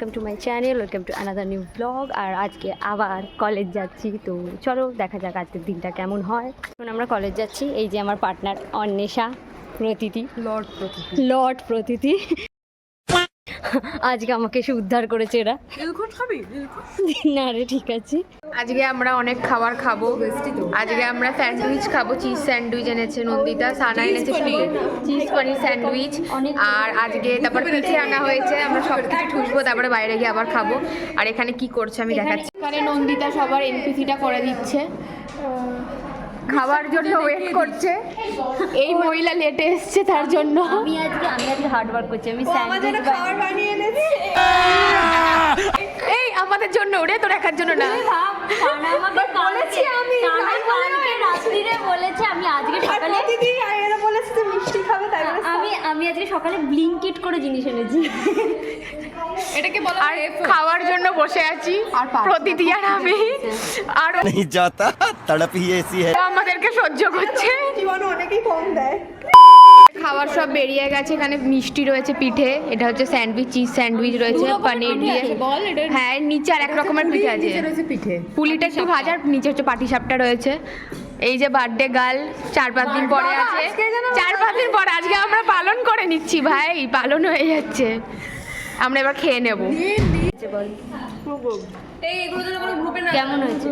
Welcome to my channel, welcome to another new blog. আর আজকে আবার কলেজ যাচ্ছি, তো চলো দেখা যাক আজকের দিনটা কেমন হয়। এখন আমরা কলেজ যাচ্ছি, এই যে আমার পার্টনার অন্বেষা, প্রতীতি, লর্ড প্রতীতি আজকে আমাকে এসে উদ্ধার করেছে এরা। না রে ঠিক আছে, আজকে আমরা অনেক খাবার খাবো। আজকে আমরা স্যান্ডউইচ খাবো, চিজ স্যান্ডউইচ এনেছে নন্দিতা, সানা এনেছে চিজ পনির স্যান্ডউইচ, আর আজকে তারপর পিঠে আনা হয়েছে। আমরা সব কিছু ঠুসবো, তারপরে বাইরে গিয়ে আবার খাবো। আর এখানে কি করছে আমি দেখাচ্ছি। এখানে নন্দিতা সবার এনপিসিটা করে দিচ্ছে, খাবার জন্য ওয়েট করছে। এই মহিলা লেটে এসছে তার জন্য। আমি আজকে হার্ড ওয়ার্ক করছি। আমি স্যান্ডউইচ বানিয়ে এনেছি এই আমাদের জন্য, ওরে তোর একার জন্য না। বলেছি আমি রাত্রিরে বলেছে, আমি আজকে সকালে বলেছি মিষ্টি খাবে, তাই আমি আজকে সকালে ব্লিঙ্কিট করে জিনিস এনেছি। এটাকে বলা হয় খাওয়ার জন্য বসে আছি প্রতিদি আর আমি, আর नहीं जाता तड़प ही ऐसी है। আমাদেরকে সহ্য করছে। অনেকেই কম দেয়। খাবার সব বেরিয়ে গেছে। এখানে মিষ্টি রয়েছে, পিঠে, এটা হচ্ছে স্যান্ডউইচ, চিজ স্যান্ডউইচ রয়েছে, পনির দিয়ে। হ্যাঁ, নিচে আর এক রকমের পিঠে আছে, পুলিটা একটু ভাজার, নিচে হচ্ছে পাটিসাপটা রয়েছে। এই যে বার্থডে গার্ল 4-5 দিন পরে আছে, 4-5 দিন পরে আজকে আমরা পালন করে নিচ্ছি ভাই, পালন হয়ে যাচ্ছে। আমরা এবার খেয়ে নেব। কেমন হয়েছে?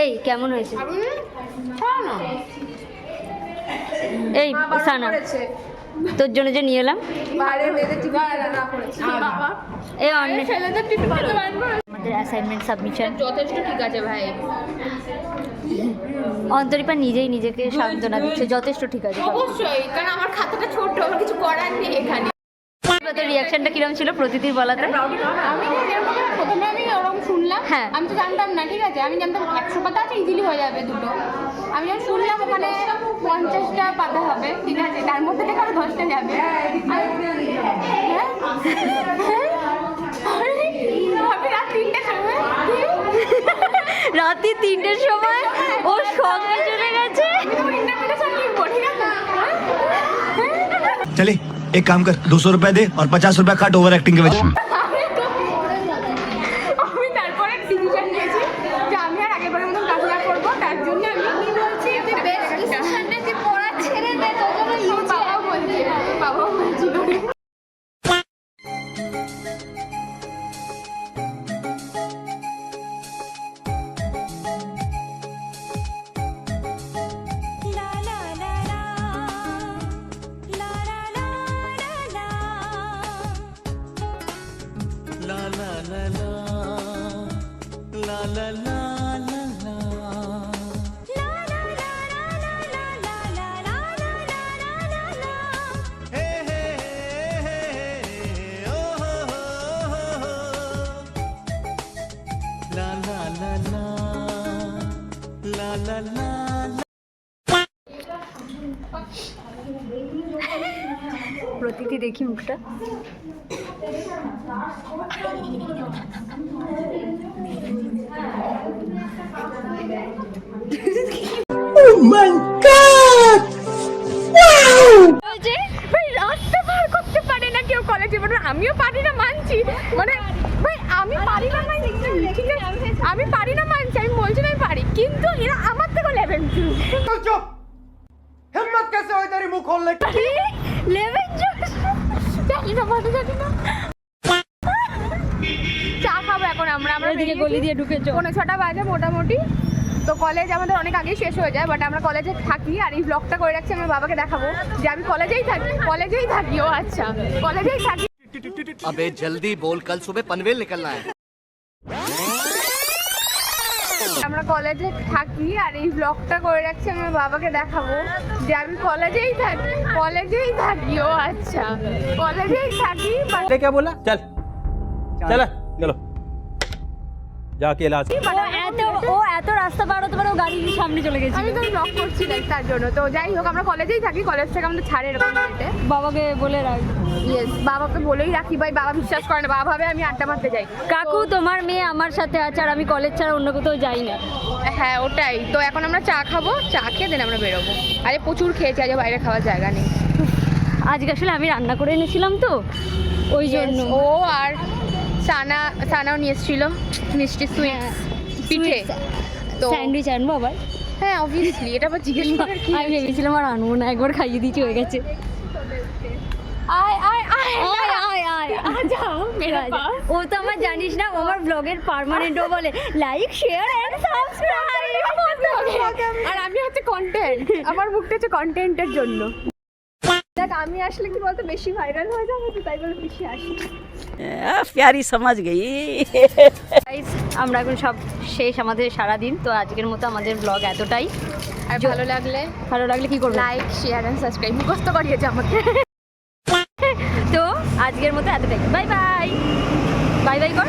এই কেমন হয়েছে? এই সানা, তোর জন্য যে নিয়ে এলাম। এই আমাদের অ্যাসাইনমেন্ট সাবমিশন যথেষ্ট ঠিক আছে ভাই। অন্তরিপা নিজেই নিজেকে সান্ত্বনা দিচ্ছে, যথেষ্ট ঠিক আছে। অবশ্যই, কারণ আমার খাতাটা ছোট, আমার কিছু করার নেই এখানে। তোর রিয়াকশনটা কিরকম ছিল প্রতিদিন বলাতে? আমি প্রথমে ওরকম শুনলাম, হ্যাঁ, আমি তো জানতাম না, ঠিক আছে, আমি জানতাম 100 পাতা আছে, ইজিলি হয়ে যাবে দুটো। আমি যখন শুনলাম ওখানে 50টা পাতা হবে, ঠিক আছে, তার মধ্যে থেকে আরো 10টা যাবে। রাতে 3টের সময় ও সঙ্গে চলে গেছে। चले एक काम कर 200 रुपए दे और 50 रुपए काट ओवर एक्टिंग के वजह। আমি তারপরে ডিসিশন নিয়েছি যে আমি আর আগেরবারের মতো কাজ না করবো, তার জন্য আমি বলছি তুই বেস্ট ডিসিশন নে, তুই পড়া ছেড়ে দে, তোর জন্য ইউজ। বাবাও বলছিল প্রতিটি দেখি মুখটা। রাস্তা পার করতে পারে না কেউ কলেজে, মানে আমিও পারি না মানছি, মানে ভাই আমি পারি না মানছি, ঠিক আছে, আমি পারি না মানছি, আমি বলছি না আমি পারি, কিন্তু এরা আমার থেকে লেভেল हिम्मत कैसे हुई तेरी मुंह खोलने की? লেভেল জানি না, মানে জানি না। চা খাবো এখন আমরা ওইদিকে গলি দিয়ে ঢুকেছো। 6:30 বাজে মোটামুটি। তো কলেজ আমাদের অনেক আগেই শেষ হয়ে যায়, বাট আমরা কলেজে থাকি। আর এই ব্লগটা করে রাখছি আমার বাবাকে দেখাবো যে আমি কলেজেই থাকি। ও আচ্ছা, কলেজেই থাকি। अबे जल्दी बोल, कल सुबह पनवेल निकलना है। আমরা কলেজে থাকি আর এই ব্লগটা করে রাখছি আমার বাবাকে দেখাবো যে আমি কলেজেই থাকি। ও আচ্ছা, কলেজেই থাকি। क्या बोला? चल चला चलो जाके इलाज। ও এত রাস্তা পার হতে পারে, ও গাড়ির সামনে চলে গেছে। আমি তো ব্লগ করছি তার জন্য। তো যাই হোক, আমরা কলেজেই থাকি, কলেজ থেকে আমাদের ছাড়ে এরকম রেটে। বাবাকে বলে রাখ। ইয়েস, বাবাকে বলেই রাখি ভাই, বাবা বিশ্বাস করে না, বাবা ভাবে আমি আড্ডা মারতে যাই। কাকু তোমার মেয়ে আমার সাথে আছে, আর আমি কলেজ ছাড়া অন্য কোথাও যাই না। হ্যাঁ ওটাই তো। এখন আমরা চা খাবো, চা খেয়ে দেন আমরা বেরোবো। আরে প্রচুর খেয়েছি, আজ বাইরে খাওয়ার জায়গা নেই। আজকে আসলে আমি রান্না করে এনেছিলাম তো, ওই জন্য। ও আর সানাও নিয়ে এসেছিল মিষ্টি সুইটস পিঠে তো স্যান্ডউইচ আনবো আবার? হ্যাঁ অবভিয়াসলি, এটা আবার জিজ্ঞেস করার কি আমি ভেবেছিলাম আর আনবো না, একবার খাইয়ে দিয়েছি হয়ে গেছে। আয় আয় আয় আয় আয় আয় যাও মেরা পাস। ও তো আমার জানিস না, ও আমার ব্লগের পার্মানেন্টও বলে লাইক শেয়ার এন্ড সাবস্ক্রাইব। আর আমি হচ্ছে কন্টেন্ট, আমার মুখটা হচ্ছে কন্টেন্টের জন্য। দেখ আমি আসলে কি বলতো বেশি ভাইরাল হয়ে যাবে তো তাই বলে বেশি আসি। प्यारी समझ गई। গাইস আমরা এখন সব শেষ আমাদের সারাদিন, তো আজকের মতো আমাদের ব্লগ এতটাই। আর ভালো লাগলে কি করবো? লাইক শেয়ার এন্ড সাবস্ক্রাইব মুখস্থ করিয়েছে আমাকে। তো আজকের মতো এতটাই, বাই বাই। বাই বাই কর।